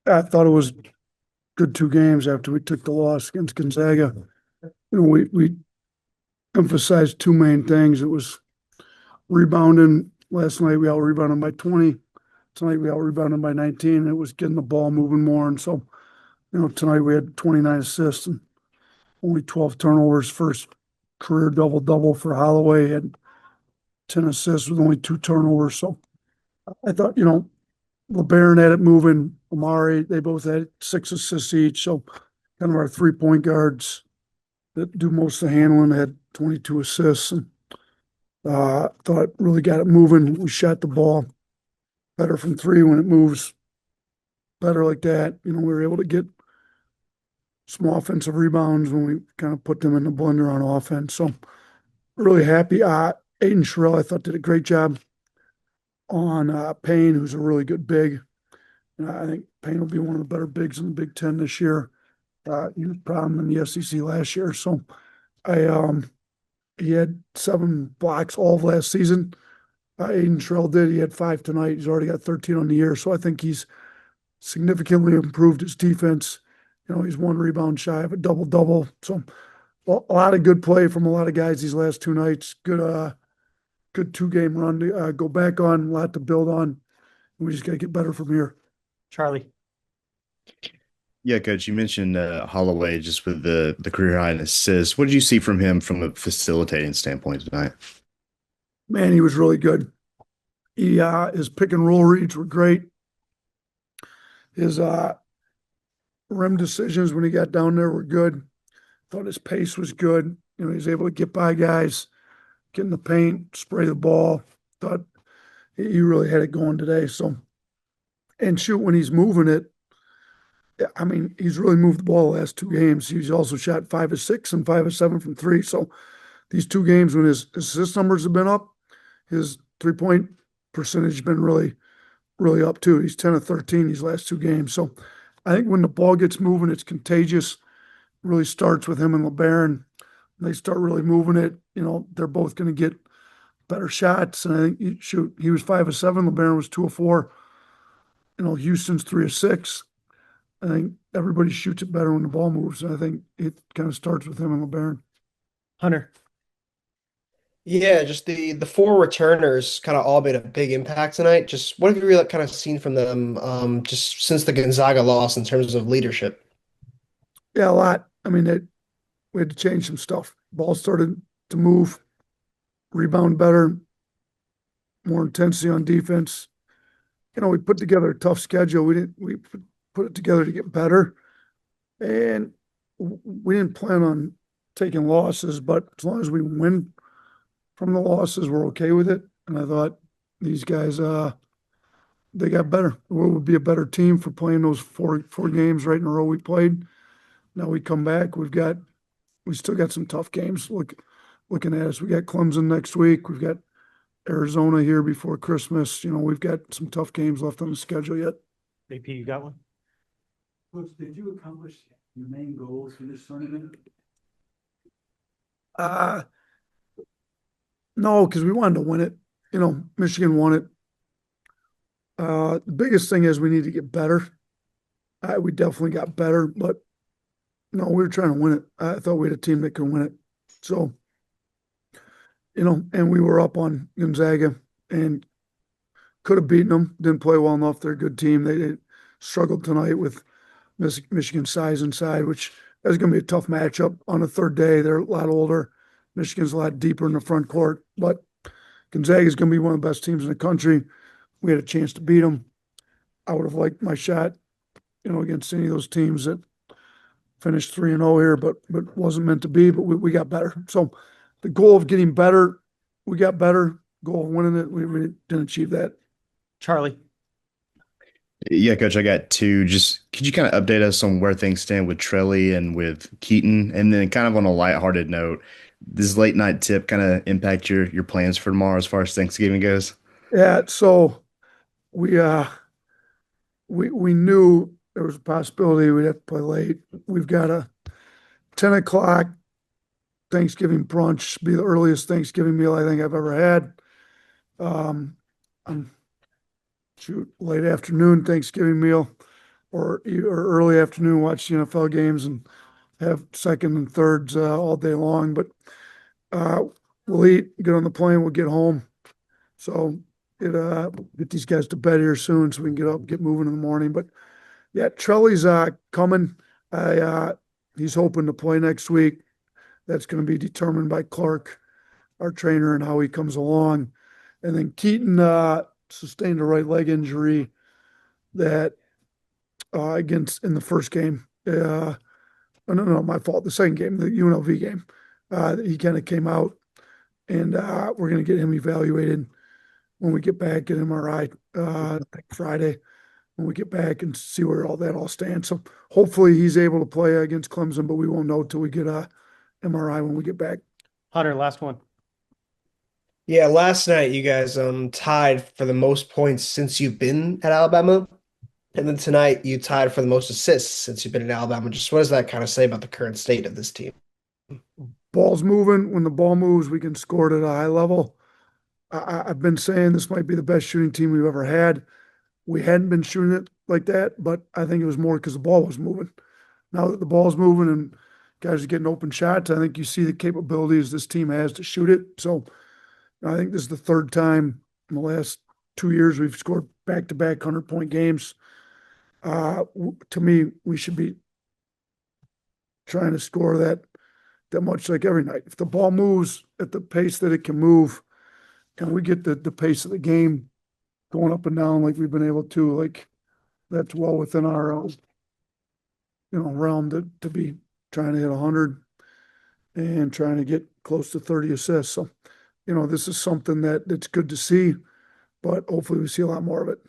I thought it was good 2 games after we took the loss against Gonzaga. We emphasized two main things. It was rebounding. Last night we out rebounded by 20. Tonight we out rebounded by 19. It was getting the ball moving more. And so, tonight we had 29 assists and only 12 turnovers. First career double-double for Holloway, had 10 assists with only 2 turnovers. So I thought, LeBaron had it moving. Amari, they both had 6 assists each. So kind of our 3-point guards that do most of the handling had 22 assists. And thought really got it moving. We shot the ball better from three when it moves better like that. We were able to get some offensive rebounds when we kind of put them in the blender on offense. So really happy. Aiden Sherrill, I thought, did a great job on Payne, who's a really good big. I think Payne will be one of the better bigs in the Big Ten this year. He was problem in the SEC last year. So he had 7 blocks all of last season. Aiden Sherrill did. He had 5 tonight. He's already got 13 on the year. So I think he's significantly improved his defense. He's 1 rebound shy of a double-double. So a lot of good play from a lot of guys these last 2 nights. Good 2-game run to go back on, a lot to build on. We just got to get better from here. Charlie. Yeah, Coach, you mentioned Holloway just with the career high in assists. What did you see from him from a facilitating standpoint tonight? Man, he was really good. His pick and roll reads were great. His rim decisions when he got down there were good. Thought his pace was good. He was able to get by guys, get in the paint, spray the ball. Thought he really had it going today. So, and shoot, when he's moving it, I mean, he's really moved the ball the last 2 games. He's also shot 5 of 6 and 5 of 7 from three. So these 2 games when his assist numbers have been up, his 3-point percentage has been really, really up too. He's 10 of 13 these last 2 games. So I think when the ball gets moving, it's contagious. It really starts with him and LeBaron. They start really moving it. They're both going to get better shots. And I think, shoot, he was 5 of 7. LeBaron was 2 of 4. Houston's 3 of 6. I think everybody shoots it better when the ball moves. And I think it kind of starts with him and LeBaron. Hunter. Yeah, just the 4 returners kind of all made a big impact tonight. Just what have you really kind of seen from them just since the Gonzaga loss in terms of leadership? Yeah, a lot. I mean, we had to change some stuff. Ball started to move, rebound better, more intensity on defense. We put together a tough schedule. We put it together to get better. And we didn't plan on taking losses, but as long as we win from the losses, we're okay with it. And I thought these guys, they got better. We would be a better team for playing those four games right in a row we played. Now we come back. We still got some tough games looking at us. We got Clemson next week. We've got Arizona here before Christmas. We've got some tough games left on the schedule yet. AP, you got one? Coach, did you accomplish your main goals for this tournament? No, because we wanted to win it. Michigan won it. The biggest thing is we need to get better. We definitely got better, but no, we were trying to win it. I thought we had a team that could win it. So, and we were up on Gonzaga and could have beaten them. Didn't play well enough. They're a good team. They struggled tonight with Michigan's size inside, which is going to be a tough matchup on the third day. They're a lot older. Michigan's a lot deeper in the front court, but Gonzaga is going to be one of the best teams in the country. We had a chance to beat them. I would have liked my shot, against any of those teams that finished 3-0 here, but wasn't meant to be. But we got better. So the goal of getting better, we got better. Goal of winning it, we didn't achieve that. Charlie. Yeah, Coach, I got 2. Just could you kind of update us on where things stand with Trelly and with Keaton? And then kind of on a lighthearted note, does late night tip kind of impact your plans for tomorrow as far as Thanksgiving goes? Yeah, so we knew there was a possibility we'd have to play late. We've got a 10 o'clock Thanksgiving brunch, be the earliest Thanksgiving meal I think I've ever had. Um, I'm shoot, late afternoon Thanksgiving meal. or early afternoon, watch the NFL games and have second and thirds all day long. But we'll eat, get on the plane, we'll get home. So get these guys to bed here soon so we can get up, get moving in the morning. But yeah, Trelly's coming. He's hoping to play next week. That's going to be determined by Clark, our trainer, and how he comes along. And then Keaton sustained a right leg injury that against in the first game. No, my fault. The second game, the UNLV game. He kind of came out, and we're going to get him evaluated when we get back at MRI Friday. When we get back and see where all stands. So hopefully he's able to play against Clemson, but we won't know till we get a MRI when we get back. Hunter, last one. Yeah, last night you guys tied for the most points since you've been at Alabama. And then tonight you tied for the most assists since you've been in Alabama. Just what does that kind of say about the current state of this team? Ball's moving. When the ball moves, we can score it at a high level. I've been saying this might be the best shooting team we've ever had. We hadn't been shooting it like that, but I think it was more because the ball was moving. Now that the ball's moving and guys are getting open shots, I think you see the capabilities this team has to shoot it. So I think this is the third time in the last 2 years we've scored back-to-back 100-point games. To me, we should be trying to score that much like every night. If the ball moves at the pace that it can move, and we get the pace of the game going up and down like we've been able to, like that's well within our realm to be trying to hit 100 and trying to get close to 30 assists. So, this is something that's good to see, but hopefully we see a lot more of it.